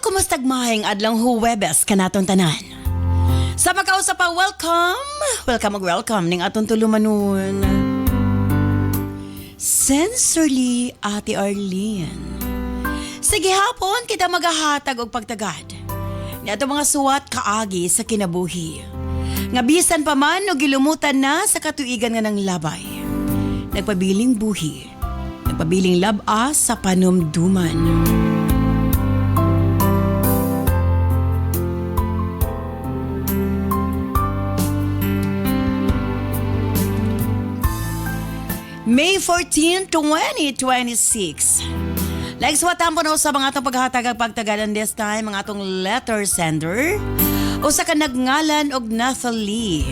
kumustag mahing adlang Huwebes kanatong tanan. Sa pagkausap pa, welcome ning atong tulumanon. Sincerely, Ate Arlene. Sige hapon, kita magahatag og pagtagad. Ni ato mga suwat kaagi sa kinabuhi. Nga bisan pa man o gilumutan na sa katuigan nga ng labay. Nagpabiling buhi. Nagpabiling laba sa panumduman. May 14, 2026. Like swatan po na sa mga atong paghatag pagtagalan this time, mga atong letter sender. O sa kanagngalan og Nathalie.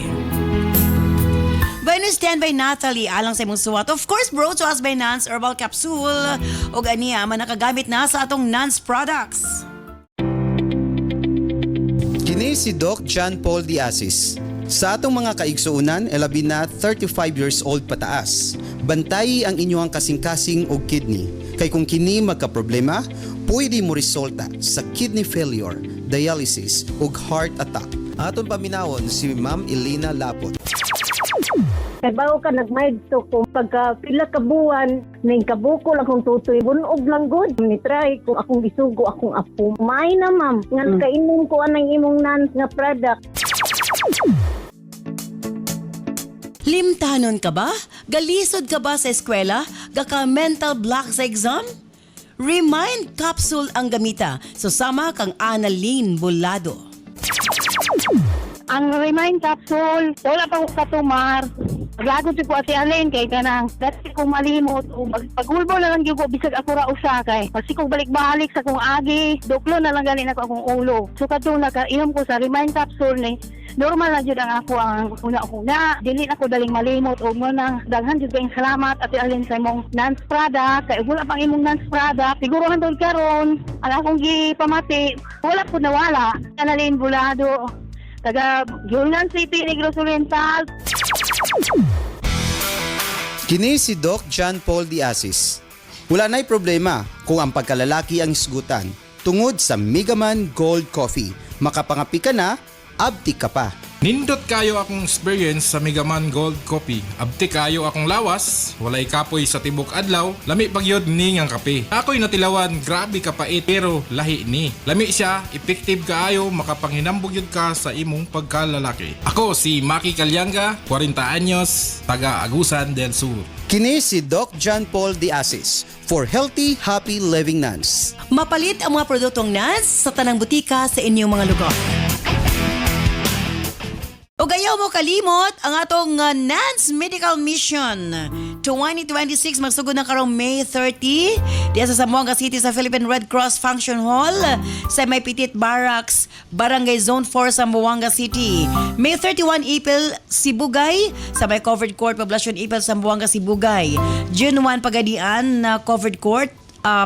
Bonus 10 by Nathalie, alang sa imong suwat. Of course, brought to us by Nance Herbal Capsule. O ganiya, man nakagamit na sa atong Nance products. Kini si Doc John Paul Diasis. Sa atong mga kaigsuunan, elabi na 35 years old pataas. Bantayi ang inyong kasing-kasing o kidney. Kay kung kini magka-problema, pwede mo resulta sa kidney failure, dialysis o heart attack. Aton paminawon si Ma'am Elena Lapot. Kay bago ka nagmayad to kung pagka pila ka buwan, ning kabuko lang kung tutoy, bunog lang good. Ni-try kung akong isugo, akong apo. May na ma'am, nga kainom ko anang imong Nance nga product. Limtanon ka ba? Galisod ka ba sa eskwela? Gaka mental block sa exam? Remind Capsule ang gamita. Susama kang Annalyn Bolado. Ang Remind Capsule, wala pa ko katumar. Lagot ko si Alin kay kanang dati kong malimot o pagulbo na lang yung ko bisag ako ra usa kay kasi kung balik-balik sa kong agi doklo na lang ganin ako akong ulo so kadto nakainom ko sa Remind Capsule ni normal na jud ang ako ang una dili ako daling malimot o mo nang daghan jud kayong salamat at Alin sa imong Nance product kay wala pang imong Nance product siguro hantod karon ang akong gipamati wala po nawala Annalyn Bolado taga Yunnan City Negros Oriental. Kini si Doc John Paul Diasis. Wala na'y problema kung ang pagkalalaki ang isgutan. Tungod sa Megaman Gold Coffee, makapangapi ka na, abti ka pa. Nindot kayo akong experience sa Megaman Gold Coffee. Abti kayo akong lawas, walay kapoy sa tibok adlaw, lami pagyod ni ngang kape. Ako'y natilawan, grabe kapait pero lahi ni. Lami siya, effective kaayo, makapanghinambog yun ka sa imong pagkalalaki. Ako si Maki Calyanga, 40 anyos, taga Agusan del Sur. Kini si Doc John Paul Diasis for healthy, happy living Nance. Mapalit ang mga produktong Nance sa tanang butika sa inyong mga lugar. O gayaw mo kalimot ang atong Nance Medical Mission 2026 magsugod na karong May 30 diya sa Zamboanga City sa Philippine Red Cross Function Hall sa May Petit Barracks, Barangay Zone 4 sa Zamboanga City. May 31 April Sibugay sa May Covered Court Poblacion April sa Zamboanga Sibugay. June 1 Pagadian na Covered Court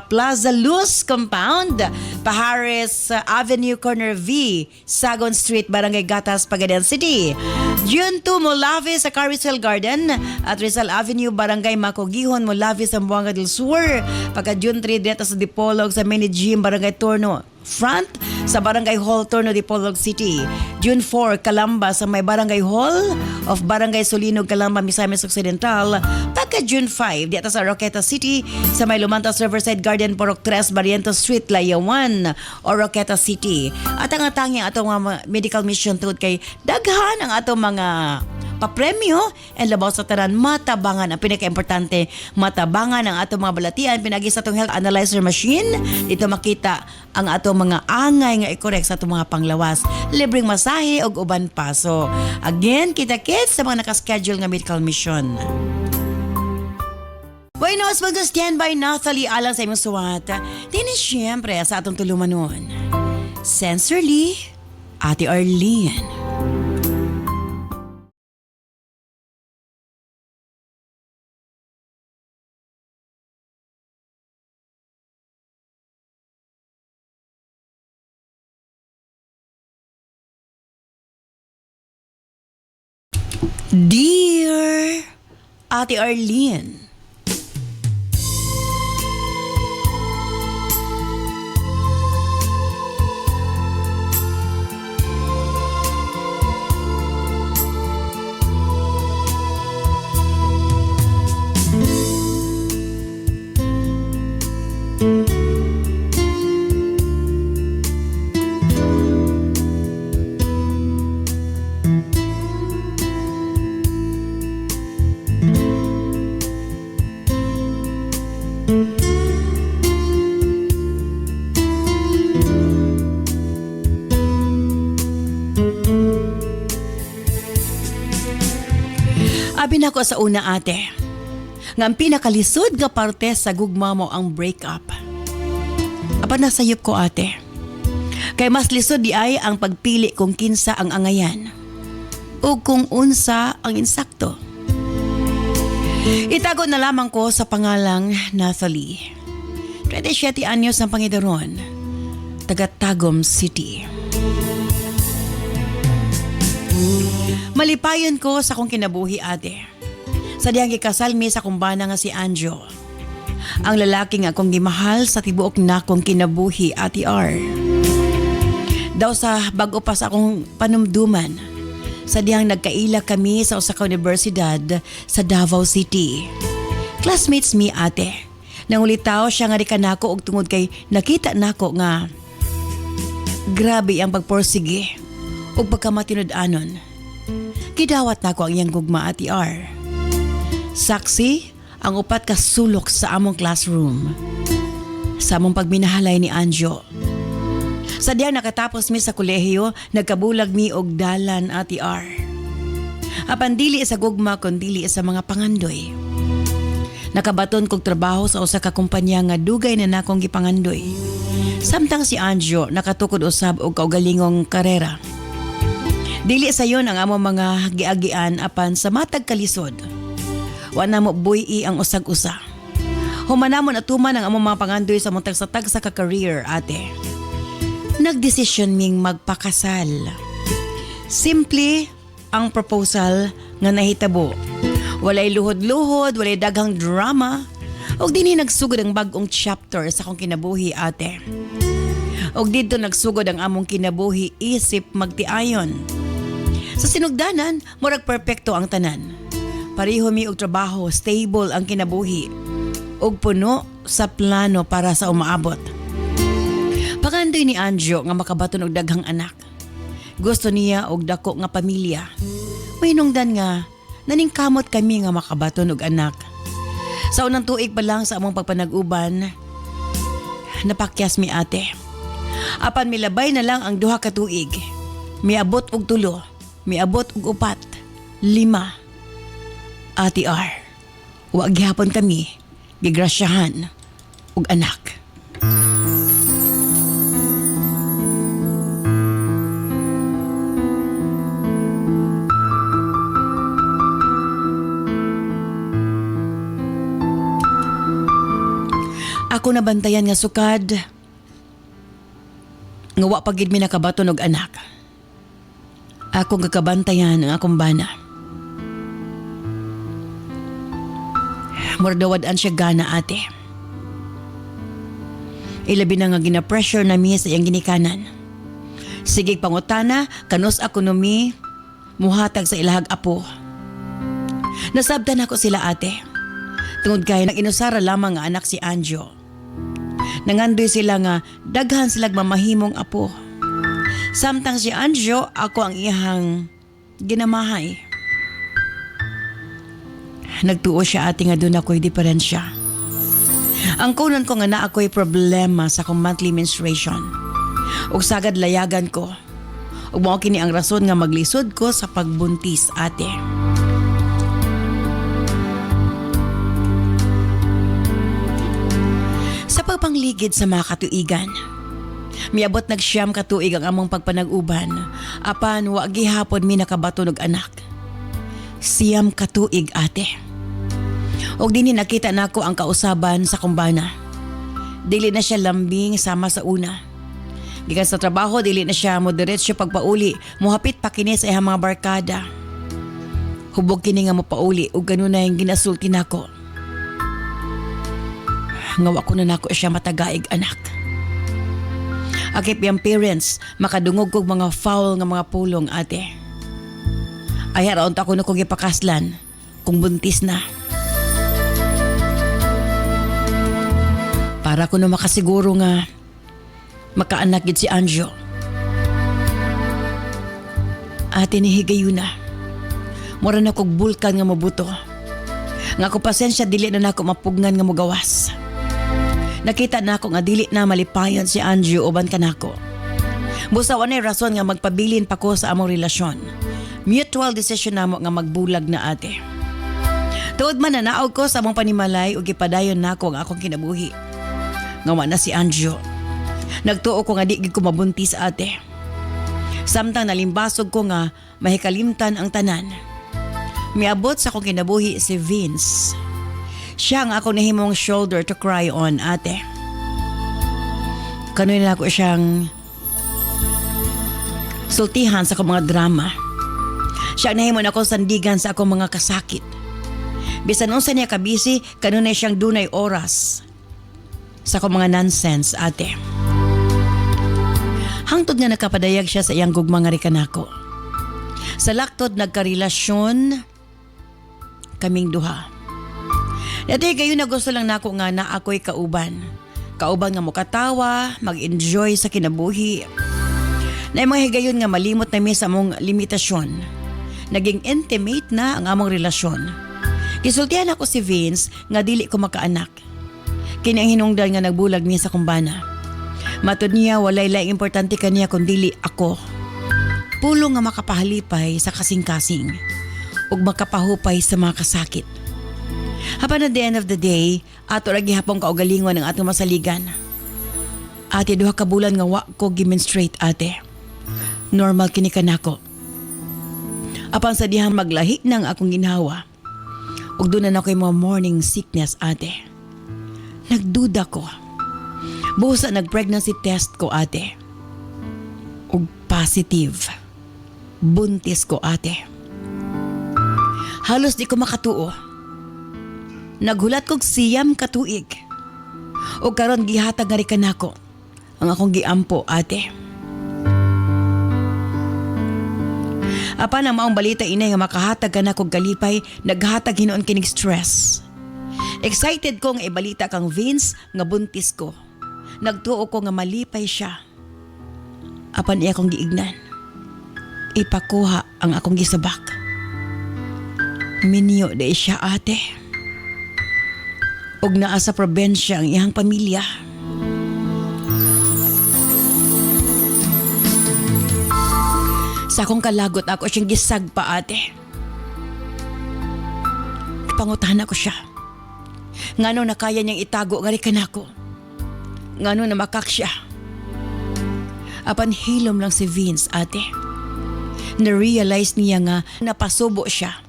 Plaza Luz Compound, Pahares Avenue Corner V, Sagon Street, Barangay Gatas, Pagadian City. June 2, Molave sa Carousel Garden at Rizal Avenue, Barangay Macogihon, Molave, Zamboanga del Sur. Pagka June 3, dito sa Dipolog sa Mini Gym, Barangay Torno Front sa Barangay Hall, Torno, Dipolog City. June 4, Calamba sa may Barangay Hall of Barangay Solinog, Calamba, Misamis Occidental. Pagka June 5, dito sa Roqueta City sa may Lumantas Riverside Garden, Porok 3, Barrientos Street, Layawan o Roqueta City. At ang atangi atong mga medical mission tungod kay daghan ang atong mga papremyo and labaw sa tanan matabangan ang pinaka-importante matabangan ang atong mga balatian pinagi sa atong health analyzer machine dito makita ang atong mga angay nga i-correct sa atong mga panglawas libreng masahe og uban pa so again kita-kits sa mga nakaschedule nga medical mission. Bueno, as mag-stand by Nathalie alang sa imong suwat dini siyempre sa atong tulumanon Sincerely, Ate Arlene. Dear Ate Arlene, Abi na ko sa una ate, nga ang pinakalisod nga parte sa gugma mo ang breakup. Apan nasayop ko ate, kay mas lisod di ay ang pagpili kung kinsa ang angayan o kung unsa ang insakto. Itago na lamang ko sa pangalang Nathalie. 27 anyos ang Pangidaron, taga Tagum City. Malipayon ko sa kong kinabuhi ate. Sa diyang gikasal mi sa kumbana nga si Anjo. Ang lalaki nga akong gimahal sa tibuok na kong kinabuhi ati R. Daw sa bago pa sa akong panumduman. Sa diyang nagkaila kami sa usa ka universidad sa Davao City. Classmates mi ate. Nangulitaw siya nga di ka nako og tungod kay nakita nako nga grabe ang pagporsige og pagkamatinud-anon. Gidawat nako ang iyang gugma ati R. Saksi ang upat ka sulok sa among classroom. Sa among pagminahalay ni Anjo. Sa diyang nakatapos mi sa kolehiyo, nagkabulag mi og dalan ati R. Apan dili sa gugma kon dili sa mga pangandoy. Nakabaton kog trabaho sa usa ka kumpanya nga dugay na nakong gipangandoy. Samtang si Anjo nakatukod usab og kaugalingong karera. Dili sayon ang among mga giagian apan sa matag kalisod. Wa na mo buyi ang usag-usa. Humanamon atuman ang among mga pangandoy sa muntag sa tag sa ka-career ate. Nagdesisyon ming magpakasal. Simple ang proposal nga nahitabo. Walay luhod-luhod, walay daghang drama. Og dinhi nagsugod ang bag-ong chapter sa akong kinabuhi ate. Og dito nagsugod ang among kinabuhi isip magtiayon. Sa sinugdanan, murag perpekto ang tanan. Pareho mi og trabaho, stable ang kinabuhi. Og puno sa plano para sa umaabot. Pagandoy ni Anjo nga makabaton og daghang anak. Gusto niya og dako nga pamilya. May hinungdan nga naningkamot kami nga makabaton og anak. Sa unang tuig pa lang sa among pagpanag-uban, napakyas mi ate. Apan milabay na lang ang duha ka tuig. Miabot og 3, miabot og 4, 5. Ati R, wa gihapon kami gigrasyahan og anak. Ako nabantayan nga sukad nga wa pa gid mi nakabaton og anak. Ako nga kabantayan ang akong bana. Mordawad-an siya gana ate. Ilabi na nga gina-pressure na mi sa iyang ginikanan. Sige pangutana, kanus ekonomi, muhatag sa ilahag apo. Nasabtan ako sila ate. Tungod kay nag-inusara lamang nga anak si Anjo. Nangandoy sila nga daghan sila mamahimong apo. Samtang si Anjo, ako ang iyang ginamahay. Nagtuo siya ate nga doon ako'y diferensya. Ang kunan ko nga na ako'y problema sa kong monthly menstruation. Ug sagad layagan ko. Ug mao kini ang rason nga maglisod ko sa pagbuntis ate. Sa pagpangligid sa mga katuigan, miabot nagsyam katuig ang among pagpanag-uban, apan wa gihapon mi nakabaton og anak. Siyam katuig ate. Og dinhi nakita nako ang kausaban sa kumbana. Dili na siya lambing sama sa una. Gikan sa trabaho, dili na siya mo diretsyo pagpauli, mohapit pa kini sa iyang mga barkada. Hubog kini nga mo pauli ug ganun na yung ginasulti nako. Ngawa ko na nako siya matagaig anak. Akip yung parents, makadungog kog mga foul nga mga pulong ate. Ay haraon ako na kong ipakaslan kung buntis na. Para ko na makasiguro nga makaanak gid si Anjo. Ate ni higayon na. Mura na kog bulkan nga mabuto. Nga ko pasensya dili na nako mapugngan nga mugawas. Nakita na ako nga dili na malipayon si Anjo uban kanako. Busa wanay rason nga magpabilin pa ko sa among relasyon. Mutual decision namo nga magbulag na ate. Tuod man nanaog ko sa among panimalay ug gipadayon nako ang akong kinabuhi. Nga na si Anjo. Nagtuo ko nga di gid ko mabuntis ate. Samtang nalimbasog ko nga mahikalimtan ang tanan. Miabot sa akong kinabuhi si Vince. Siya ang ako nahimong shoulder to cry on ate. Kanoy na ako siyang sultihan sa akong mga drama. Siya ang nahimong ako sandigan sa akong mga kasakit. Bisan unsa niya kabisi, kanunay siyang dunay oras sa akong mga nonsense ate. Hangtod nga nakapadayag siya sa iyang gugma nga rikanako. Sa laktod nagkarelasyon kaming duha. Dati kayo na gusto lang nako nga na ako'y kauban. Kauban nga mukatawa, mag-enjoy sa kinabuhi. Na mga higayon nga malimot na mi sa among limitasyon. Naging intimate na ang among relasyon. Kisultihan ako si Vince nga dili ko makaanak. Kini ang hinungdan nga nagbulag niya sa kumbana. Matod niya walay laing importante kaniya kundi ako. Pulong nga makapahalipay sa kasing-kasing ug makapahupay sa mga kasakit. Hapan at the end of the day, ato ra gihapon kaugalingon ang atong masaligan. Ate duha ka bulan nga wa ko gimenstruate ate. Normal kini kanako. Apan sa dihang maglahi nang akong ginhawa. Ug doon na ako'y mga morning sickness ate. Nagduda ko. Busa nag-pregnancy test ko ate. Ug positive. Buntis ko ate. Halos di ko makatuo. Naghulat kog siyam katuig. Ug karon gihatag nga rikan ako ang akong giampo ate. Apan ang maong balita inay nga makahatag ka na kog kalipay, naghatag hinuon kinig stress. Excited ko nga ibalita kang Vince nga buntis ko. Nagtuo ko nga malipay siya. Apan iya kong giignan. Ipakuha ang akong gisabak. Minyo day siya ate. Ug naa sa probensya ang iyang pamilya. Sa akong kalagot ako siyang gisagpa ate. Pangutahan ako siya. Ngano na kaya niyang itago nga rikan ako. Ngano na makak siya. Apan hilom lang si Vince ate. Na-realize niya nga napasubo siya.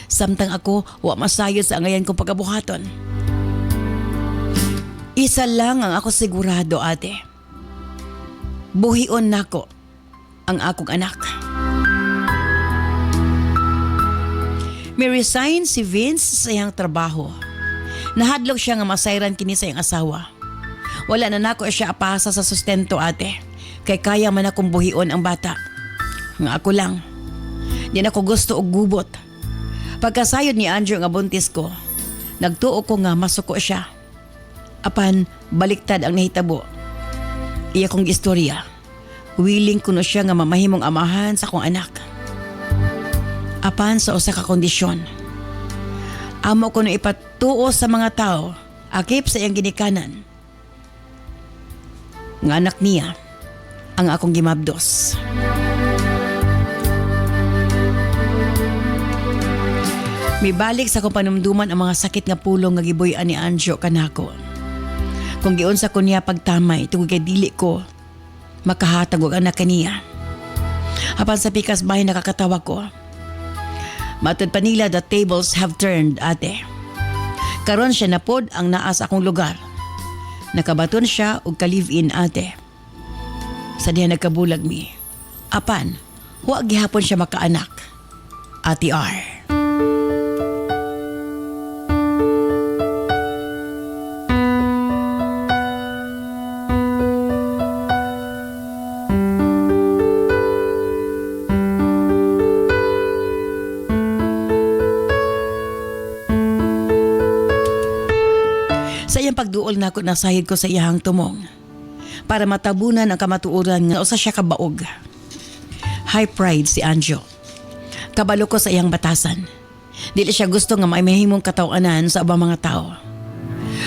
Samtang ako wa masayod sa angayan kong pagkabuhaton. Isa lang ang ako sigurado ate. Buhion nako ang akong anak. May resign si Vince sa iyang trabaho. Nahadlok siya nga masayran kini sa iyang asawa. Wala na nako siya apasa sa sustento ate. Kay kaya man akong buhion ang bata. Nga ako lang. Di na ko gusto og gubot. Pagkasayod ni Andrew nga buntis ko, nagtuo ko nga masuko siya. Apan baliktad ang nahitabo. Iya kong istorya. Willing kuno siya nga mamahimong amahan sa akong anak. Apan sa usa ka kondisyon. Amo ko no ipatuo sa mga tao, akip sa iyang ginikanan. Nga anak niya ang akong gimabdos. Mibalik sa akong panumduman ang mga sakit nga pulong nga gibuy-an ni Anjo kanako. Kung giunsa ko niya pagtamay tungod kay dili ko makahatag og anak kaniya. Apan sa pikas bahay nakakatawa ko. Matod pa nila the tables have turned ate. Karon siya na pod ang naa sa akong lugar. Nakabaton siya og ka-live-in ate. Sa diha nagkabulag mi. Apan, huwag gihapon siya makaanak. Ate R. Sa iyang pagduol na ako nasahid ko sa iyahang tumong para matabunan ang kamatuoran nga usa siya kabaog. High pride si Anjo. Kabalo ko sa iyang batasan. Dili siya gusto nga may mahimong katawanan sa ubang mga tao.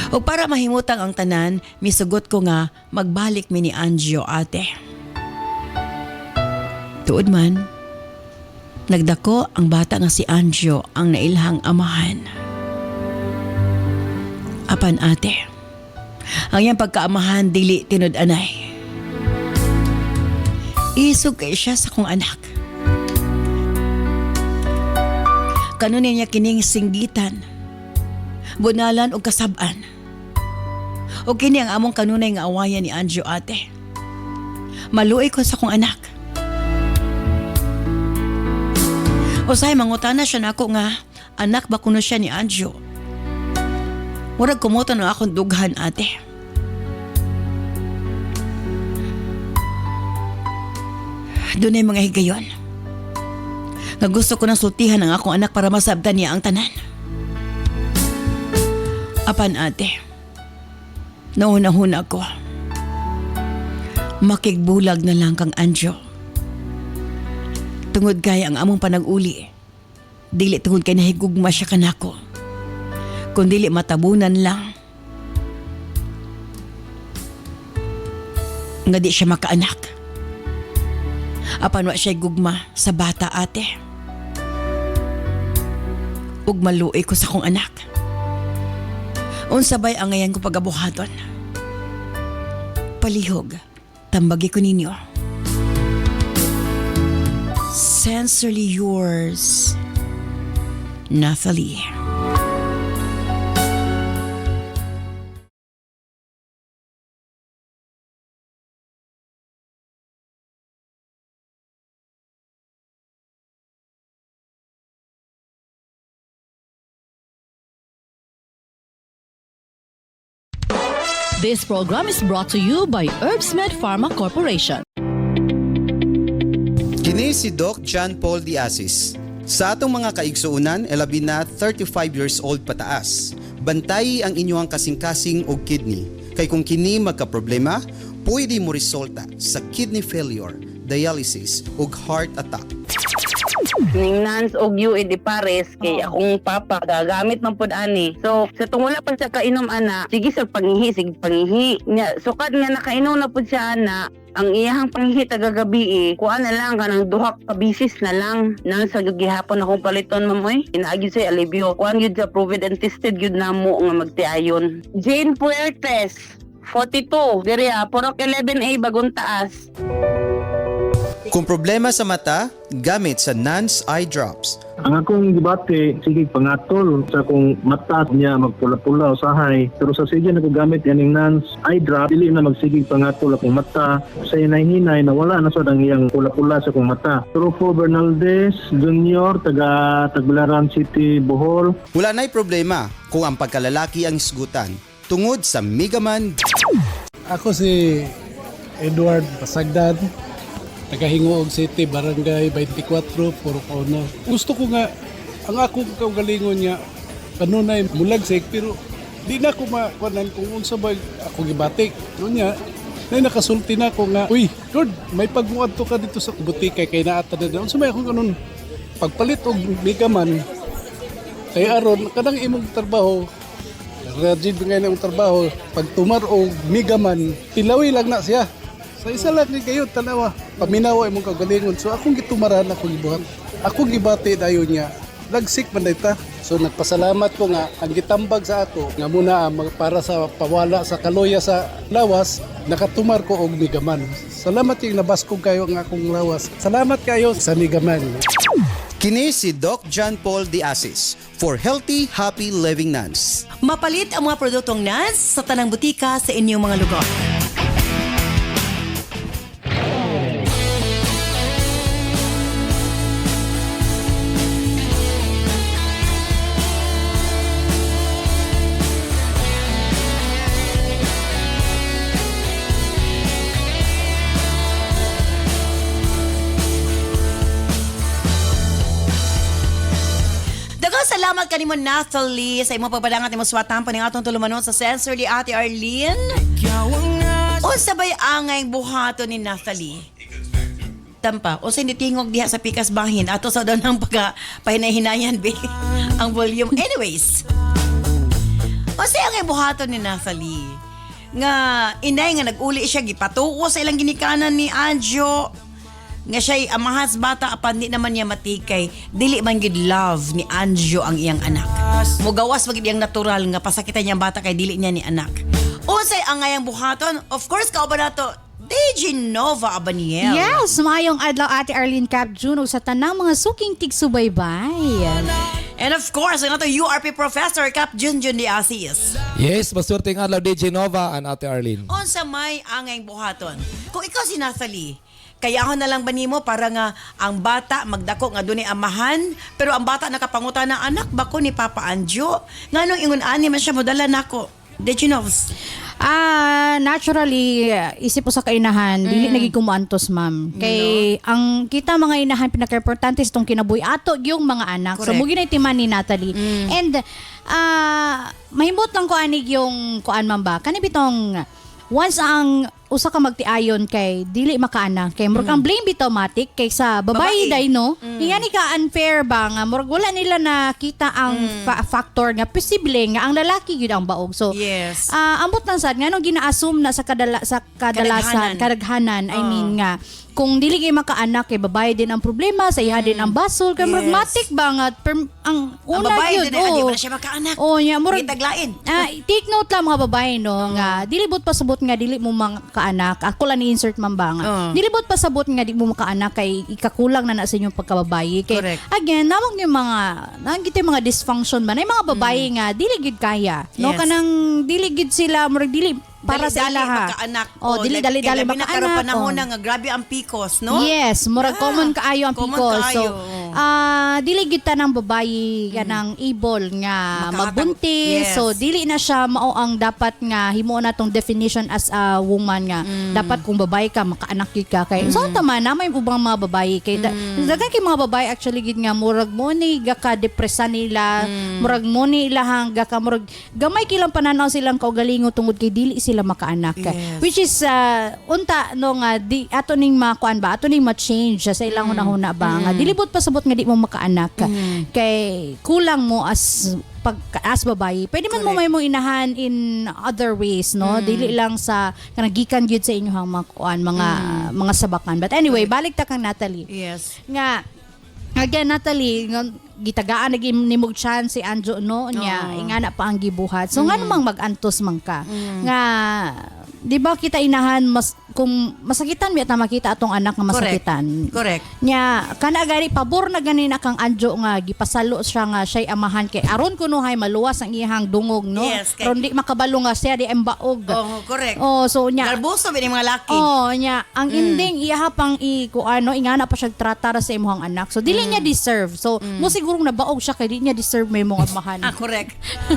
O para mahimutang ang tanan, misugot ko nga magbalik mi ni Anjo ate. Tuod man, Nagdako ang bata nga si Anjo ang nailhang amahan. Apan ate, ang iyang pagkaamahan dili tinud-anay. Isog kay siya sa kong anak. Kanunin niya kining singgitan, bunalan o kasab-an. O kini ang among kanunay nga awayan ni Anjo ate. Maluoy ko sa kong anak. Usahay mangutana siya na ako nga anak ba kuno siya ni Anjo. Murag kumuto na akong dughan ate. Doon ay mga higayon. Nga gusto ko nang sultihan ang akong anak para masabdan niya ang tanan. Apan ate, nauna-huna ko. Makigbulag na lang kang Anjo. Tungod kay ang among panag-uli. Dili tungod kay nahigugma siya kanako. Kundili matabunan lang. Nga di siya makaanak. Apan wa siya gugma sa bata ate. Ug maluoy ko sa kong anak. Unsabay ang ngayon ko pagabuhaton. Palihog, tambagi ko ninyo. Sincerely yours, Nathalie. This program is brought to you by Herbsmed Pharma Corporation. Kini si Doc John Paul Diasis. Sa atong mga kaigsuunan, labi na 35 years old pataas. Bantayi ang inyong kasing-kasing og kidney. Kay kung kini magka-problema, pwede mo resulta sa kidney failure, dialysis ug heart attack. Ning Nance og UAD pares kay akong papa gagamit man pud ani. So sa tungwala pa siya kainom ana, sige sa pangihi nya sukad nga nakainom na pud siya ana. Ang iyahang pangihi tagagabi kuha na lang kanang duha ka bisis na lang nang sa gihapon akong paliton mamoy inaagi say alivio kuan gyud sa proven and tested gyud namo nga magtiayon. Jane Puertes 42 diri Porok 11A Bagong Taas. Kung problema sa mata, gamit sa Nance Eye Drops. Ang akong gibati, sige pangatol sa akong mata niya magpula-pula usahay. Pero sa sige na ko gamit yaning Nance Eye Drop, dili na magsigig pangatol akong mata. Sa hinay-hinay na wala na sa ang iyang pula-pula sa akong mata. Rufo Bernaldez Jr., taga Tagbilaran City, Bohol. Wala na'y problema kung ang pagkalalaki ang isgutan. Tungod sa Megaman. Ako si Edward Pasagdan, taga-Hingoog City, Barangay 24, Purok Ono. Gusto ko nga, ang akong kaugalingon niya, kanunay mulagsik, pero di na ako makuanan kung unsa ba ako gibatik. Noon niya, nakasulti na ako nga, uy, Lord, may pagmuad to ka dito sa butika kay naata na doon. Unsa may akong kanun, pagpalit og Megaman, kay aron, kanang imong trabaho, rajid ngayon ang trabaho, pag tumar og Megaman, pilawi lang na siya. Sa isa lang ni kayo, tanawa, paminawa imong kagalingon. So akong gitumaran, akong gibuhat. Akong gibati dayon niya. Nagsik man dayta. So nagpasalamat ko nga, ang gitambag sa ato, nga muna para sa pawala sa kaloya sa lawas, nakatumar ko og Megaman. Salamat yung nabaskog kayo ang akong lawas. Salamat kayo sa Megaman. Kini si Doc John Paul Diasis for Healthy, Happy Living Nance. Mapalit ang mga produktong Nance sa tanang butika sa inyong mga lugar. Salamat kanimo Nathalie sa imong pagpadangat imong suwatan pa ning atong tulumanon sa Sensorly Ate Arlene. Unsa bay angay buhaton ni Nathalie? Tampa, unsa hindi tingog diha sa pikas bahin ato sa daw nang pahinay-hinayan be ang volume. Anyways. Unsa angay buhaton ni Nathalie? Nga inay nga nag-uli siya gipatuo sa ilang ginikanan ni Anjo. nga siya'y amahas bata apan di naman niya matikay, dili man gid love ni Anjo ang iyang anak. Mugawas magid iyang natural nga pasakitan niyang bata kay dili niya ni anak. Unsay ang ngayang buhaton? Of course kauban nato DJ Nova Abaniel. Yes, maayong adlaw Ate Arlene Cap Juno sa tanang mga suking tigsubaybay. And of course, ang ato URP Professor Cap Junjun de Asis. Yes, maswerteng adlaw DJ Nova and Ate Arlene. Unsa may angayang buhaton? Kung ikaw si Nathalie, kaya ako na lang ba nimo para nga ang bata magdako nga dunay amahan, pero ang bata nakapangutan ng anak bako ni Papa Anjo. Nganong ingon ani man siya modala nako. Did you know? Naturally, isip po sa kainahan, dili naging kumuantos, ma'am. Kay ang kita mga inahan pinaka-importante itong kinabuhi ato yung mga anak. So Correct. mugi na itiman ni Natalie. And mahimot lang ko anig yung kuan, ma'am ba? Kani bitong once ang usa ka magtiayon kay dili makaanak kay murag ang blame bitaw matik kay sa babae day no ingani ka unfair ba nga murag wala nila nakita ang factor nga posible nga ang lalaki gyud ang baog. So Yes. ambot lang sad nganong gina-assume na sa kadalasan kadaghanan I mean nga kung dili kay makaanak kay babae din ang problema sa iya din ang basol kay murag Yes. matik ba nga ang Ang una babae gyud din ay di man siya makaanak. nya murag Gitaglain. take note lang mga babae no nga dilibot pasabot nga dili mo makaanak. Ako lang ni-insert man ba nga. Dilibot pasabot nga di mo makaanak kay ikakulang na sa inyong pagkababae. Kay Correct. again, namang yung mga dysfunction man ay mga babae nga dili gid kaya. No Yes. kanang dili gid sila murag dili para sa Dali-dali ila ha. makaanak. Oh, dili dali Kaya labi na makaanak. karon panahon oh. na nga grabe ang PCOS, no? Yes, murag common kaayo ang common PCOS. kaayo, So, oo. dili gid tanang babae kanang able nga Makahatag- magbuntis. Yes. So, dili na siya mao ang dapat nga himo na tong definition as a woman nga dapat kung babae ka makaanak gyud ka kay. So, tama na may ubang mga babae kay daghan kay mga babae actually gid nga murag mo ni gaka depresa nila, murag mo ni ilahang gaka murag gamay kilang pananaw silang kaugalingon tungod kay dili sila makaanak. Yes. Which is unta no nga di ato ning makuan ba ato ning ma-change sa ilang hunahuna ba nga dilibot pasabot nga di mo makaanak kay kulang mo as babae pwede man mo may mong inahan in other ways no dili lang sa kanang gikan gyud sa inyong mga kuan mga sabakan but anyway balik ta kang Natalie Yes. nga again Natalie nga gitagaan naging nimog chance si Anjo no nya ingana pa ang gibuhat so nga namang mag-antos man ka nga di ba kita inahan mas kung masakitan mi at makita atong anak nga masakitan Correct. nya kana gani pabor na gani na kang Anjo nga gipasalo siya nga siya'y amahan kay aron kuno hay maluwas ang iyang dungog no Yes, kay- aron di makabalo nga siya di embaog Oh, correct. oh so nya Garbuso ba ni mga laki? oh nya ang ending iyaha pang kuano ingana pa siya tratar sa imong anak so dili niya deserve so mo sigurong nabaog siya kay di niya deserve may mong amahan Correct.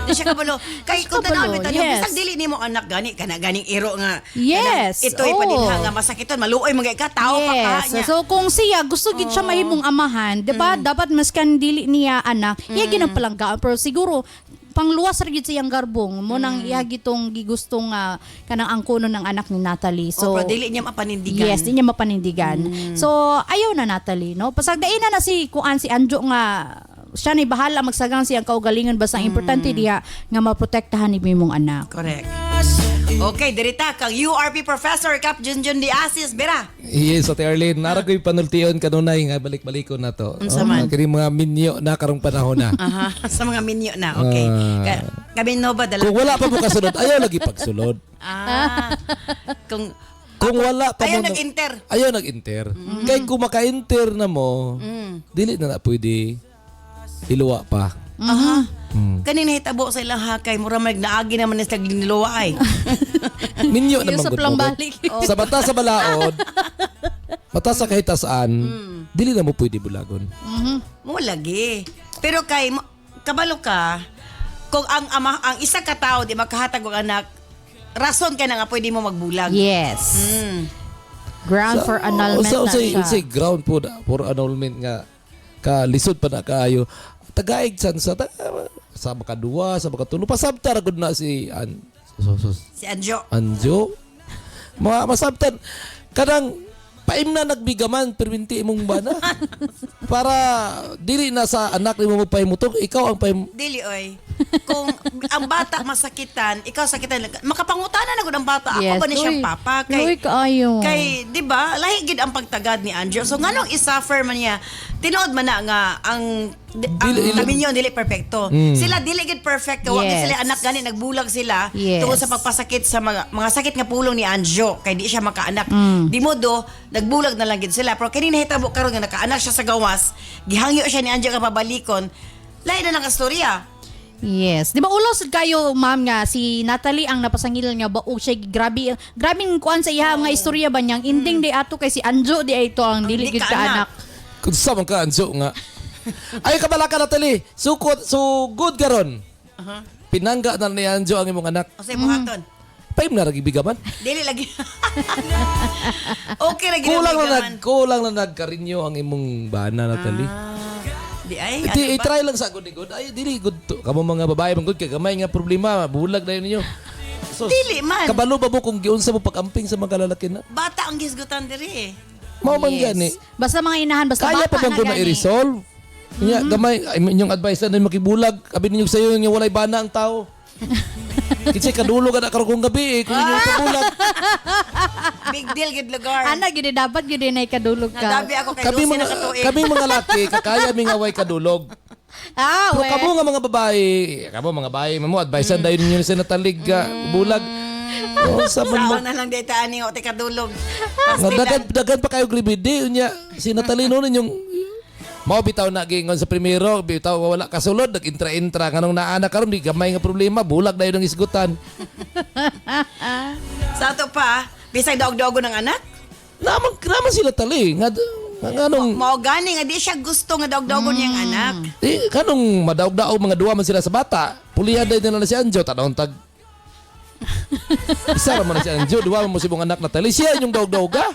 Di siya kabalo. Kay kung kabalo, tanawin tayo, yes. bisag dili nimo anak gani kana ganing iro nga. Yes, Ito'y oo. padilha nga masakiton, maluoy mga ka tao pa ka niya. So kung siya gusto gid siya mahimong amahan, 'di ba? Dapat maskan dili niya anak, iya ginang palanggaan pero siguro pangluwas ra gid siyang garbong mo nang iya gitong gigustong kanang angkono ng anak ni Natalie. So pero dili niya mapanindigan. yes, di niya mapanindigan. So ayaw na Natalie, no? Pasagdain na si kuan si Anjo nga siya ni bahala magsagang siyang kaugalingon basta ang importante diha nga maprotektahan ni imong anak. Correct. Okay, dirita kang URP Professor Cap Junjun de Asis, Bera. Yes, Ate Arlene, naragay panultion kanunay nga balik-balikon na to. Unsa man? Kini mga minyo na karong panahon na. Aha, sa mga minyo na. Okay. Kami no ba dala? Kung wala pa mo kasunod, ayaw lagi pagsulod. Kung Kung wala pa ayaw mo nag-inter. Ayaw nag-inter. Kaya kung maka-inter na mo, dili na pwede iluwa pa. Aha. Kaning nahitabo sa ilang hakay, mura mag naagi naman sa niluwa ay. Minyo naman Yusap gud lang mo. balik. Sa bata sa balaod, mata sa kahit saan, dili na mo pwede bulagon. Mo lagi. Pero kay kabalo ka, kung ang isa ka tao di makahatag og anak, rason ka na nga pwede mo magbulag. Yes. Ground for annulment na siya. Say ground po for annulment nga ka lisod pa na kaayo. Tagaig san sa makaduwa, sa makatulo. Pasabtar gud na si Si Anjo. Anjo. Masabtan kanang paim na nagbigaman perminti imong bana. Para dili na sa anak nimo magpahimutong, ikaw ang pahim Dili oy. kung ang bata masakitan, ikaw sakitan, makapangutana na gud ang bata. Ako ba ni siyang papa? Luoy kaayo. Kay, di ba, lahi gid ang pagtagad ni Anjo. So, nganong isuffer man niya, tinood man na nga, ang taminyon dili perfecto. Sila dili gid perfecto. Wa gid Yes. sila anak gani, nagbulag sila Yes. tungod sa pagpasakit sa mga sakit nga pulong ni Anjo. Kay di siya makaanak. Di mo do, nagbulag na lang gid sila. Pero kini nahitabo karon nga nakaanak siya sa gawas, gihangyo siya ni Anjo nga pabalikon. Lahi na lang kastorya. Yes. Di ba ulos kayo, ma'am, nga si Natalie ang napasangilan nga baog siya grabing kuan sa iya nga istorya ba niyang ending di ato kay si Anjo di ay ito ang dili Di gid ka ka anak. Kung sa man ka, Anjo nga. Ay, kabala ka, Natalie. So good ka ron. Pinangga na ni Anjo ang imong anak. O say buhaton. Paim na nagibigaman. Dili lagi. Okay lagi na Kulang na nagkarinyo ang imong bana, Natalie. Di ay, I-try lang sa good. Ay, dili good to. Kamo mga babae, man good kay gamay nga problema, bulag na yun ninyo. So, Dili man. kabalo ba mo kung giunsa mo pag-amping sa mga lalaki na? Bata ang gisgutan diri eh. Mao man gani. Basta mga inahan, basta Kaya bata pa bang na ko na gani. i-resolve? Nya gamay ay inyong advice na makibulag. Abi ninyo sayo nga walay bana ang tao. Kasi kadulo ka na karong gabi eh kung inyo pabulag. Big deal gid lugar. Ana gid dapat gid na ikadulog ka. Nadabi ako kay Kami Lucy mga na katuig. kami mga laki kakaya mi nga way kadulog. Pero we. kamo nga mga babae, mo advice dayon ninyo sa natalig bulag. Oh, sa Sao man na lang dito ani o tikadulog. nga dagan pa kayo gribidi unya si Natalino ninyong mao bitaw na gingon sa primero, bitaw wala kasulod, nag-intra-intra kanong naana karon di gamay nga problema, bulag dayon ang isgutan. Sa ato pa, bisag daog-daogo ng anak. Naman sila tali nga nganong Mao gani nga di siya gusto nga daog-daogo niyang anak. kanong madaog-daog mga duwa man sila sa bata. Pulihan dayon na si Anjo tanong tag isa ra man si Anjo, duwa mo si mong anak na tali. Siya yung daog-daoga.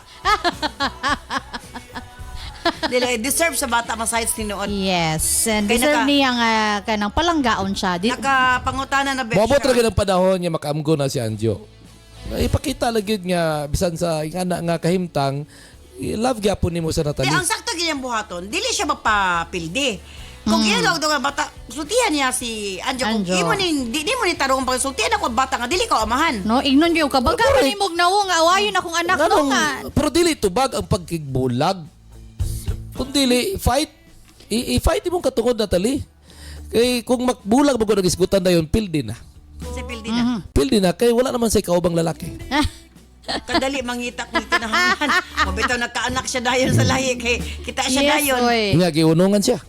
Dili deserve sa bata masides tinuod. Yes. And Kay deserve naka- niya nga kanang palanggaon siya. Nakapangutana na Mabot ra siya. gyud ang panahon niya makaamgo na si Anjo. Ipakita lang gyud nga bisan sa ingana nga kahimtang love gyapon nimo sa Di Natalie. ang sakto ganyang buhaton, dili siya magpapildi. Kung iya daog-daogo nga bata, sultihan niya si Anjo. Kung Anjo. di mo ni tarong pag sultihan ako ang bata nga dili ka amahan. No, ignon yung kabag ka Correct. ni mog nawo nga awayon akong anak no Nganong- nga. pero dili tubag ang pagkigbulag. Kung dili fight, i-fight imong katungod Natalie. Kay kung makbulag mo ko nagisgutan dayon pildi na. Si pildi na. Pildi na kay wala naman sa kaubang lalaki. Kadali mangitak ni tinahangan. Mabitaw nagkaanak siya dayon sa lahi kay kita siya Yes, dayon. oy. Nga giunungan siya.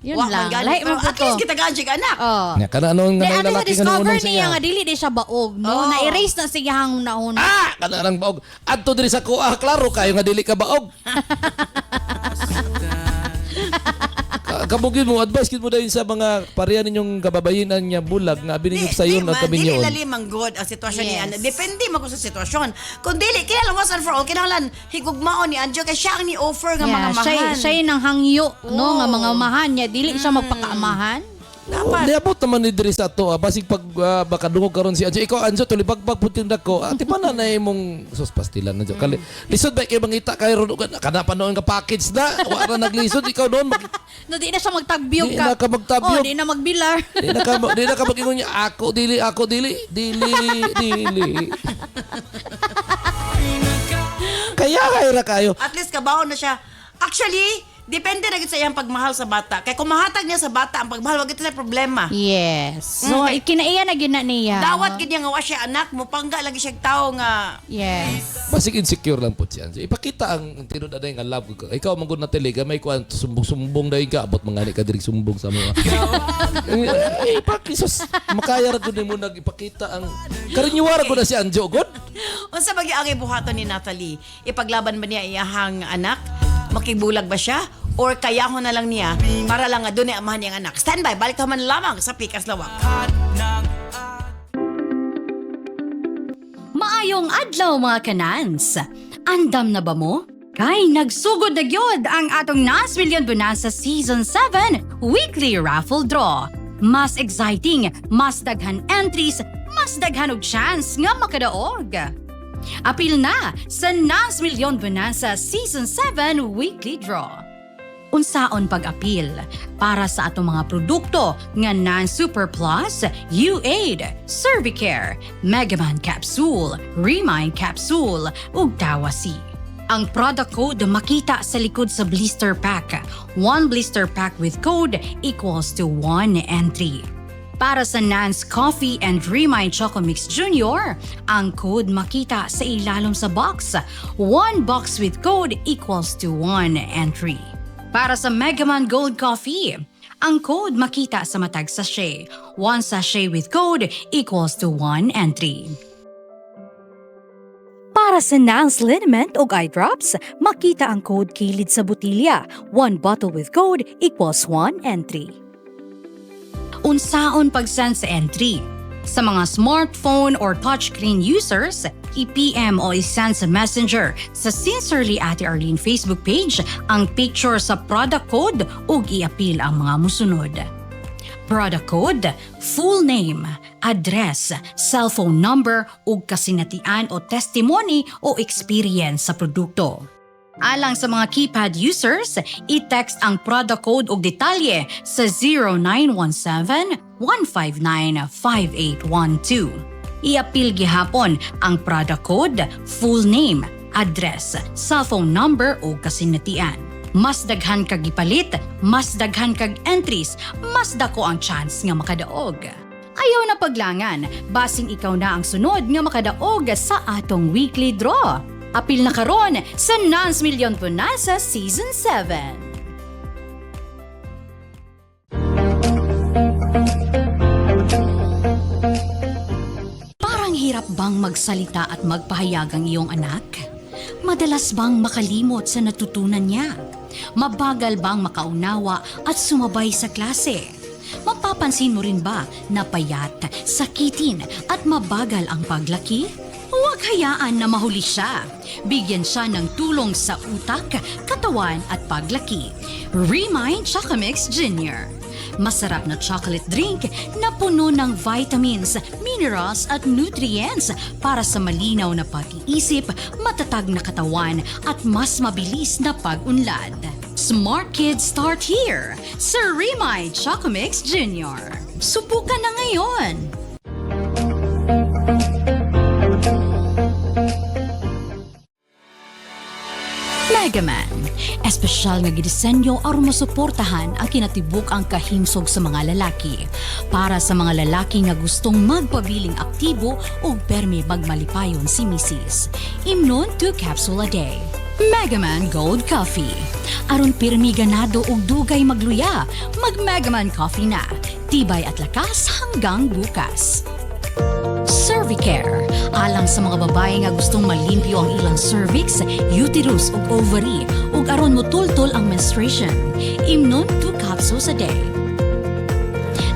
Yun Wa lang. man gani, Lahi pero mo po at least to. kita ganjig anak. Oh. Nga kana anong Di, nga ano lalaki nga discover nunong niya siya. nga dili di siya baog no. Oh. Na-erase na siyang nauna. Kana nang baog. Adto diri sa kuha klaro kayo nga dili ka baog. Kabugin mo, advice kit mo dahil sa mga pareha ninyong kababayinan niya bulag nga bininyo sa iyo at kami Dili niyon. lalim good ang sitwasyon ni Yes. Anjo. Depende mo ko sa sitwasyon. Kung dili, kinala once and for all, kinahanglan higugmaon ni Anjo kay siya ang ni-offer nga mga mahan. Siya nang hangyo no nga mga mahan niya dili siya magpakaamahan. Dapat. Niabot naman ni diri sa to. Basig pag baka dungog karon si Anjo. Ikaw Anjo tuli bagbag puting dako. Ati pa na imong sus pastilan Anjo. Kali lisod ba kay mangita kay ron kana pa noon ka package na. Wa ra naglisod ikaw doon. No di na siya magtagbiyog Di ka. na ka magtabyog. Oh, di na magbilar. Di na ka mag-ingon niya ako dili. Kaya ra kayo. At least kabaon na siya. Actually, depende na gid sa iyang pagmahal sa bata. Kay kung mahatag niya sa bata ang pagmahal, wag ito na problema. Yes. So kinaiya na gina niya. Dawat gid niya nga wa siya anak mo, pangga lagi siya tao nga. Yes. Basig insecure lang po siya. Ipakita ang tinud aday nga love ko. Ikaw manggod na teliga may kuan sumbong dayon ka abot mangani ka diri sumbong sa mga. Ipakisos makaya ra gud mo nagipakita ang karinyuwara ko na si Anjo god. Unsa ba gyud ang buhaton ni Natalie? Ipaglaban ba niya iyahang anak? Makibulag ba siya? Or kayahon na lang niya para lang nga doon ay amahan niyang anak? Standby, balik naman lamang sa Pikas Lawak. Maayong adlaw mga kanans. Andam na ba mo? Kay nagsugod na gyud ang atong Nas Million Bonanza Season 7 Weekly Raffle Draw. Mas exciting, mas daghan entries, mas daghan og chance nga makadaog. Apil na sa Nas Million Bonanza Season 7 Weekly Draw. unsaon pag-apil para sa atong mga produkto nga non-Super Plus, U-Aid, Cervicare, Megaman Capsule, Remind Capsule ug Tawasi. Ang product code makita sa likod sa blister pack. 1 blister pack with code equals to 1 entry. Para sa Nance Coffee and Remind Choco Mix Junior, ang code makita sa ilalim sa box. 1 box with code equals to 1 entry. Para sa Megaman Gold Coffee, ang code makita sa matag sachet. 1 sachet with code equals to 1 entry. Para sa Nance Liniment o eye drops, makita ang code kilid sa botilya. 1 bottle with code equals 1 entry. Unsaon pag-send sa entry? Sa mga smartphone or touchscreen users, i-PM o i-send sa Messenger sa Sincerely Ate Arlene Facebook page ang picture sa product code ug i-apil ang mga musunod. Product code, full name, address, cellphone number ug kasinatian o testimony o experience sa produkto. Alang sa mga keypad users, i-text ang product code ug detalye sa 0917-159-5812. I-apil gihapon ang product code, full name, address, cellphone number ug kasinatian. Mas daghan kag gipalit, mas daghan kag entries, mas dako ang chance nga makadaog. Ayaw na paglangan, basing ikaw na ang sunod nga makadaog sa atong weekly draw. Apil na karon sa Nance Million Bonanza Season 7. Hirap bang magsalita at magpahayag ang iyong anak? Madalas bang makalimot sa natutunan niya? Mabagal bang makaunawa at sumabay sa klase? Mapapansin mo rin ba na payat, sakitin at mabagal ang paglaki? Huwag hayaan na mahuli siya. Bigyan siya ng tulong sa utak, katawan at paglaki. Remind Choco Mix Junior. Masarap na chocolate drink na puno ng vitamins, minerals at nutrients para sa malinaw na pag-iisip, matatag na katawan at mas mabilis na pag-unlad. Smart kids start here sa Remind Choco Mix Junior. Subukan na ngayon! Megaman, espesyal nga gidisenyo aron masuportahan ang kinatibuk ang kahimsog sa mga lalaki. Para sa mga lalaki nga gustong magpabiling aktibo ug permi magmalipayon si Mrs. Imnon 2 capsule a day. Megaman Gold Coffee. Aron pirmi ganado ug dugay magluya, mag Megaman Coffee na. Tibay at lakas hanggang bukas. Cervicare, alang sa mga babae nga gustong malimpyo ang ilang cervix, uterus ug ovary ug aron motultol ang menstruation. Imnon 2 capsules a day.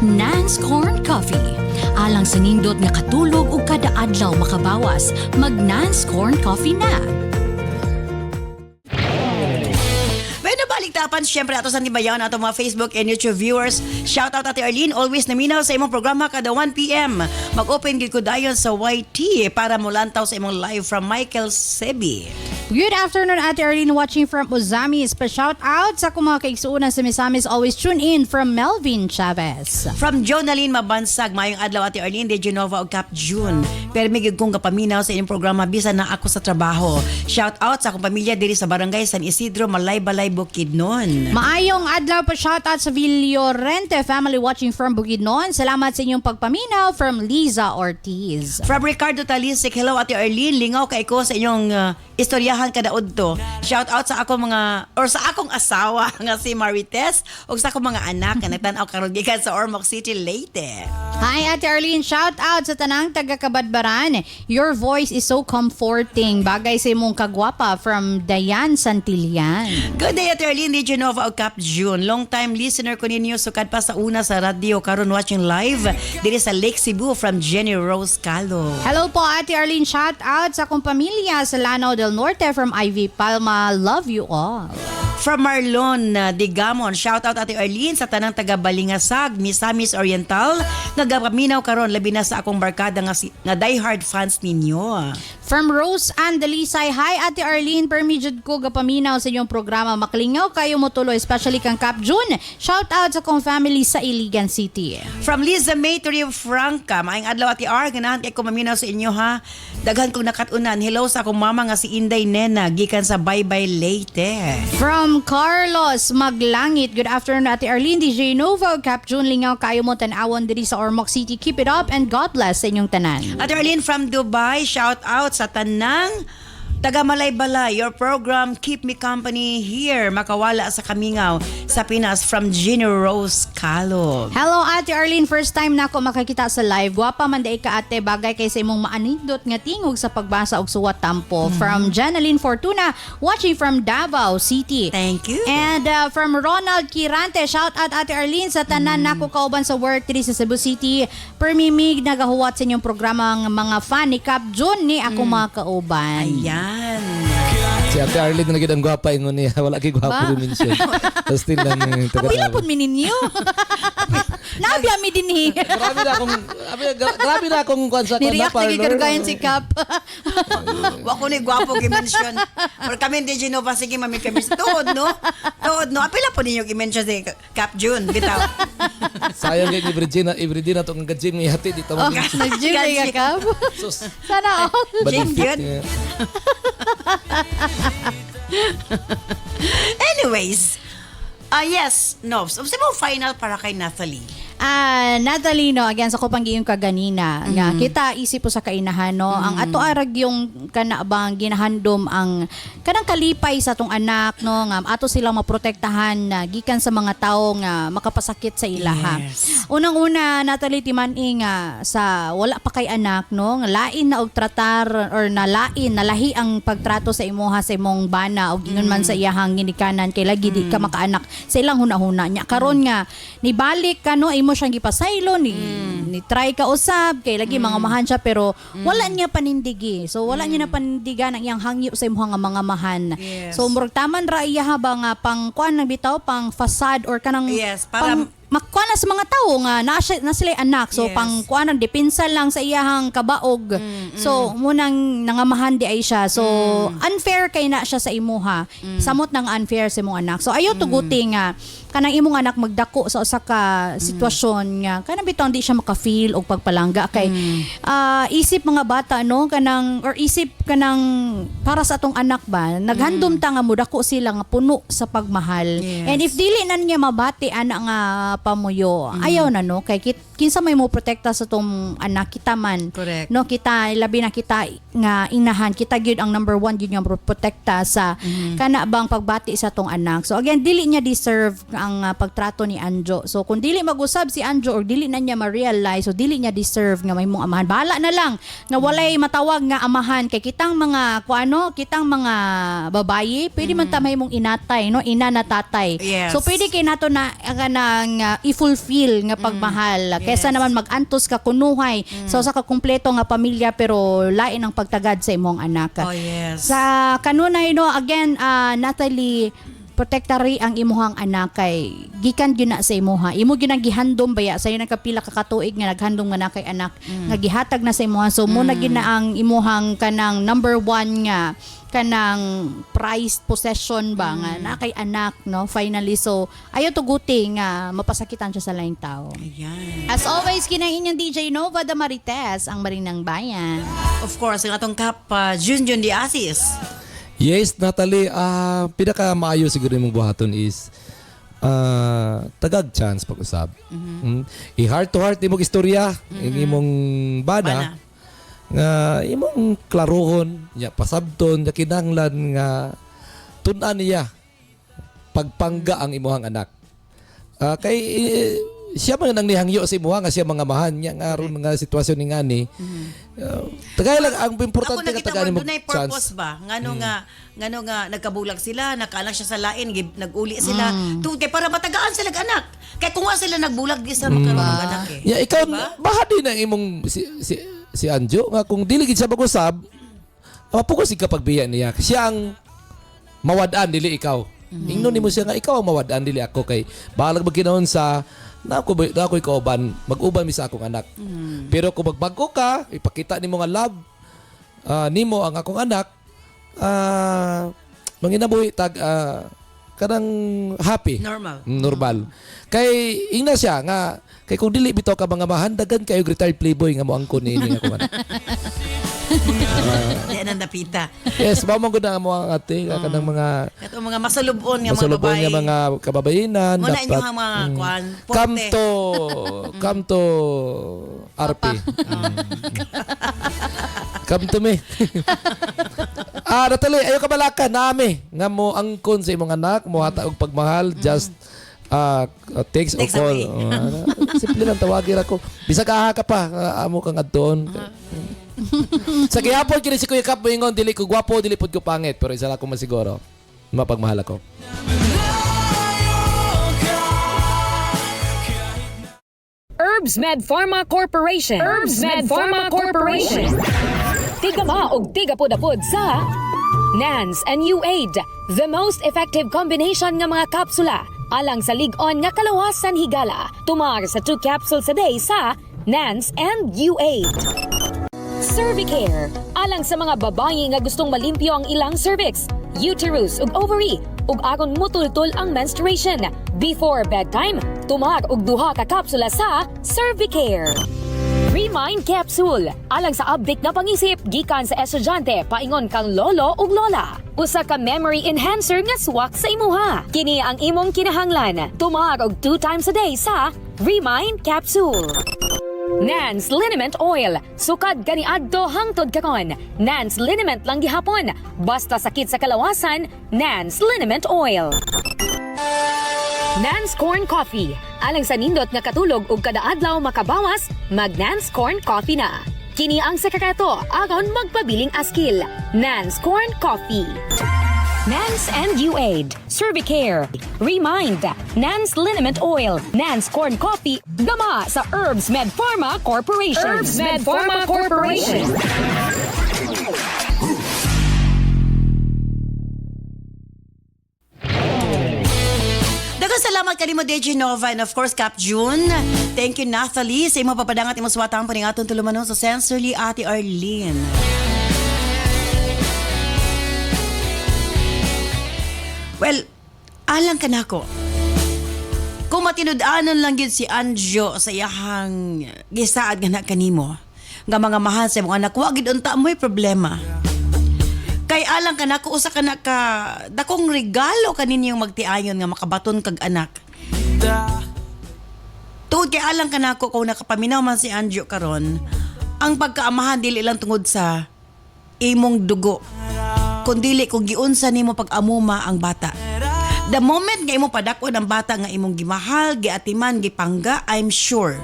Nance Corn Coffee, alang sa nindot nga katulog ug kada adlaw makabawas, mag Nance Corn Coffee na. Tapan, syempre ato sa tibayaw na ato mga Facebook and YouTube viewers. Shout out Ate Arlene, always naminaw sa imong programa kada 1 p.m. Mag-open gid ko dayon sa YT para mulantaw sa imong live from Michael Sebi. Good afternoon, Ate Arlene, watching from Ozamis. Pa-shout out sa kung mga kaigsuunan sa Misamis. Always tune in from Melvin Chavez. From Jonaline Mabansag, mayong adlaw Ate Arlene de Genova ug Cap June. Pero may kong kapaminaw sa inyong programa bisan na ako sa trabaho. Shout out sa akong pamilya diri sa Barangay San Isidro, Malay-Balay, Bukidnon. Maayong adlaw pa shout out sa Villorente family watching from Bukidnon. Salamat sa inyong pagpaminaw from Liza Ortiz. From Ricardo Talisik, hello Ate Arlene, lingaw kay ko sa inyong istoryahan kadaod to. Shout out sa akong mga or sa akong asawa nga si Marites ug sa akong mga anak nga nagtan-aw karon gikan sa Ormoc City, Leyte. Hi Ate Arlene, shout out sa tanang taga-Kabadbaran. Your voice is so comforting. Bagay sa imong kagwapa from Dayan Santillan. Good day Ate Arlene de Genova ug Cap June. Long time listener ko ninyo sukad pa sa una sa radio karon watching live diri sa Lake Cebu from Jenny Rose Calo. Hello po Ate Arlene, shout out sa akong pamilya sa Lanao del Norte from Ivy Palma. Love you all. From Marlon Digamon, shout out Ate Arlene sa tanang taga Balingasag, Misamis Oriental, nagapaminaw karon labi na sa akong barkada nga diehard fans ninyo. From Rose and Delisay, hi Ate Arlene, permijud ko gapaminaw sa inyong programa. Maklingaw kayo mo tuloy, especially kang Cap June. Shout out sa kong family sa Iligan City. From Liza May to Rio Franca, maayong adlaw Ate R, ganahan kay ko maminaw sa inyo ha. Daghan kong nakatunan. Hello sa akong mama nga si Inday Nena, gikan sa Bye-Bye Leyte. From Carlos Maglangit, good afternoon Ate Arlene, DJ Nova, Cap June, lingaw kayo mo tanawon diri sa Ormoc City. Keep it up and God bless sa inyong tanan. Ate Arlene from Dubai, shout out sa tanang taga Malay-Balay, your program keep me company here. Makawala sa Kamingaw sa Pinas from Gino Rose Calog. Hello Ate Arlene, first time na ako makakita sa live. Gwapa man day ka ate, bagay kay sa imong maanindot nga tingog sa pagbasa og suwat tampo. From Janeline Fortuna, watching from Davao City. Thank you. And from Ronald Kirante, shout out Ate Arlene sa tanan nako kauban sa work diri sa Cebu City. Permimig nagahuwat sa inyong programang mga fan ni Cap June ni ako mga kauban. Ayan. Si Ate Arlene na naging ang gwapa ingon niya. Wala kay gwapo rin siya. Tapos still lang yung Pila po mininyo. Nabi ami din ni. Grabe na akong kwan sa Niriyak parlor. na gigargayan si Cap. Wa ko ni gwapo gi-mention. Or kami di Genova, sige mami kami. Tuod no? Apila po ninyo gi-mention si Cap June. Bitaw. Sayang kay everyday na itong gym ng ihati dito. Nag-gym na ka, Cap. Sus. Sana all. Gym yun. Anyways, yes, Nobs. Sa mo final para kay Nathalie. Natalie, no, again, sa kupang giyong kaganina, nga, kita isip po sa kainahan, no, ang ato arag yung kanabang ginahandom ang kanang kalipay sa tong anak, no, nga, ato silang maprotektahan na gikan sa mga tao nga makapasakit sa ilaha. Yes. Unang-una, Natalie, timani nga sa wala pa kay anak, no, nga lain na og tratar or nalahi ang pagtrato sa imuha sa imong bana o gingon man sa iyahang ginikanan kay lagi di ka makaanak sa ilang hunahuna niya. Karon nga, nibalik ka, no, imo siyang gipasaylo ni try ka usab kay lagi mga mahan siya pero wala niya panindigi. So wala niya na panindigan ang iyang hangyo sa imong nga mga mahan. Yes. So murag taman ra iya ba nga pang kuan nang bitaw pang facade or kanang Yes, para pang makuha na sa mga tao nga na sila anak. So Yes. pang kuan ang depensa lang sa iyahang kabaog. So munang nangamahan di ay siya. So unfair kay na siya sa imuha. Samot nang unfair sa imong anak. So ayo tuguti nga kanang imong anak magdako sa usa ka sitwasyon nga kanang bitaw di siya maka-feel og pagpalangga kay isip mga bata no kanang or isip kanang para sa atong anak ba naghandom ta nga mudako sila nga puno sa pagmahal. Yes. And if dili na niya mabati ana nga pamuyo ayaw na no kay kinsa may mo protekta sa tong anak kita man. Correct. No kita labi na kita nga inahan kita gyud ang number 1 gyud nga protekta sa kana bang pagbati sa tong anak. So again dili niya deserve ang pagtrato ni Anjo. So kung dili mag-usab si Anjo or dili na niya ma-realize so dili niya deserve nga may mong amahan. Bahala na lang nga walay matawag nga amahan kay kitang mga kitang mga babaye pwede man ta may mong inatay no ina na tatay. Yes. So pwede kay nato na kanang i-fulfill nga pagmahal kaysa naman mag-antos ka kunuhay sa usa ka kumpleto nga pamilya pero lain ang pagtagad sa imong anak. Oh, yes. Sa kanunay no again Natalie protektari ang imuhang anak kay gikan gyud na sa imuha. Imo gyud ang gihandom baya sayo nagkapila ka katuig nga naghandom nga na kay anak nga gihatag na sa imuha. So mo na gyud na ang imuhang kanang number 1 nga kanang prized possession ba nga na kay anak no finally. So ayo tuguti nga mapasakitan siya sa laing tao. Ayan. As always kinang inyong DJ Nova Damarites ang Marinang Bayan. Of course, ang atong Cap Junjun Di Asis. Yes, Natalie, pinaka maayo siguro mong buhaton is tagag chance pag-usab. I-heart to heart imong istorya, imong bana, nga imong klarohon, nya pasabton, nya kinahanglan nga tun-an niya pagpangga ang imuhang anak. Kay siya man nang nihangyo sa imuha nga siya mga mahan niya nga aron mga sitwasyon ni ngani. Tagay lang ang importante Ako nga nakita tagani mo mo dunay purpose ba? Ngano nga nagkabulag sila, nakaanak siya sa lain, nag-uli sila. Kay para matagaan sila anak. Kay kung wa sila nagbulag di sa magkaroon ng anak eh. Ya ikaw Diba? bahadi na imong si Anjo nga kung dili gid siya mag-usab, mapugos ka pagbiya niya. Siya ang mawad-an dili ikaw. Ingnon nimo siya nga ikaw ang mawad-an dili ako kay balag magkinahon sa na ako'y kauban, mag-uban mi sa akong anak. Pero kung magbago ka, ipakita nimo nga love nimo ang akong anak, manginabuhi tag kanang happy. Normal. Kay ingna siya nga kay kung dili bitaw ka mga mahandagan kayo retired playboy nga mo angkon ni nga akong anak. Yan ang napita. Yes, mao man gud ang mga ate kanang mga Ito mga masulubon nga mga masulubon babae. nga mga kababainan Muna dapat inyong mga kwan, come to RP. Come to me. Natalie, ayo ka balakan nami nga mo angkon sa imong anak, mo hata og pagmahal, just text or Text call. away. Simple lang tawagin ako. Bisag aha ka pa, amo kang adton. Sa gihapon kini si Kuya Kap moingon dili ko gwapo, dili pud ko pangit, pero isa lang ko masiguro, mapagmahal ako. Herbs Med Pharma Corporation. Herbs Med Pharma Corporation. Tigama og tigapod-apod sa NANS and U-Aid, the most effective combination nga mga kapsula alang sa lig-on nga kalawasan higala. Tumar sa 2 capsules a day sa NANS and U-Aid. Cervicare, alang sa mga babae nga gustong malimpyo ang ilang cervix, uterus ug ovary, ug agon mutultol ang menstruation. Before bedtime, tumar og 2 ka kapsula sa Cervicare. Remind Capsule, alang sa update na pangisip gikan sa estudyante paingon kang lolo ug lola. Usa ka memory enhancer nga swak sa imuha. Kini ang imong kinahanglan. Tumar og 2 times a day sa Remind Capsule. Nance Liniment Oil. Sukad kaniadto hangtod kakon. Nance Liniment lang gihapon. Basta sakit sa kalawasan, Nance Liniment Oil. Nance Corn Coffee. Alang sa nindot nga katulog ug kada adlaw makabawas, mag Nance Corn Coffee na. Kini ang sekreto aron magpabiling askil. Nance Corn Coffee. Nance and U-Aid, Cervicare, Remind, Nance Liniment Oil, Nance Corn Coffee, gama sa Herbs Med Pharma Corporation. Herbs Med Pharma Corporation. Daghang salamat kanimo DJ Nova and of course Cap June. Thank you Nathalie sa imong papadangat imong suwatang pa ning aton tulumanon sa Sensorly Ate Arlene. Well, alang ka nako. Kung matinud-anon lang yun si Anjo sa iyahang gisaad nga na kanimo, nga mga mahal sa mga anak, wag gid unta mo'y problema. Kay alang ka nako, usa ka na ka, dakong regalo kaninyong magtiayon nga makabaton kag anak. Tuod kay alang ka nako, kung nakapaminaw man si Anjo karon, ang pagkaamahan dili lang tungod sa imong dugo, kundili kung giunsa nimo pag-amuma ang bata. The moment nga imo padakon ang bata nga imong gimahal, giatiman, gipangga, I'm sure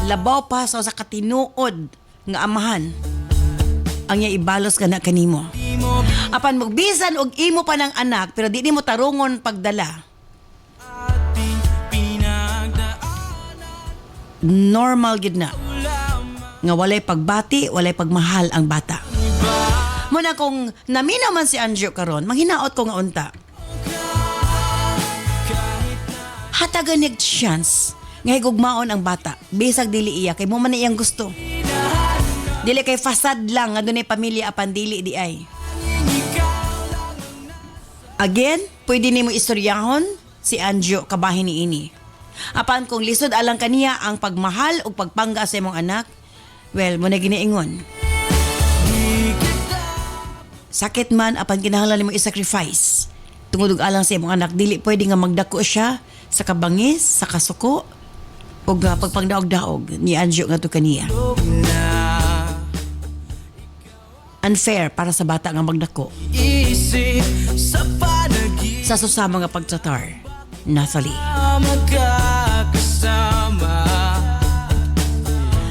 labaw pa sa katinuod nga amahan ang iya ibalos ka na kanimo. Apan magbisan og imo pa ng anak pero di mo tarungon pagdala, normal gid na nga walay pagbati, walay pagmahal ang bata. Muna kung naminaw man si Anjo karon, manghinaot ko nga unta. Hatagan nig chance nga higugmaon ang bata. Bisag dili iya kay mo man iyang gusto. Dili kay fasad lang nga dunay pamilya apan dili di ay. Again, pwede nimo istoryahon si Anjo kabahin ni ini. Apan kung lisod alang kaniya ang pagmahal ug pagpangga sa imong anak, well, mo na giniingon. Sakit man apan kinahanglan nimo i-sacrifice. Tungod og alang sa imong anak, dili pwede nga magdako siya sa kabangis, sa kasuko ug pagpangdaog-daog ni Anjo nga to kaniya. Unfair para sa bata nga magdako. Sa susama nga pagtatar, Nathalie.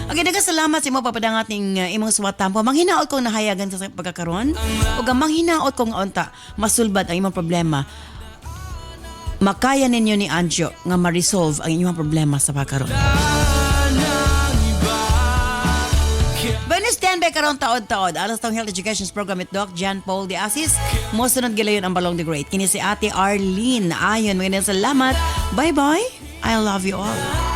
Okay, nagkasalamat sa imong papadangat ning imong suwatampo. Manghinaot kong nahayagan sa pagkakaroon. O manghinaot kong unta, masulbad ang imong problema. Makaya ninyo ni Anjo nga ma-resolve ang inyong problema sa pagkakaroon. When you stand by Dugay karon taod-taod alas tong health education program with Doc John Paul de Asis. Mo sunod gilayon ang Balong the Great. Kini si Ate Arlene. Ayon mga salamat. Bye-bye. I love you all.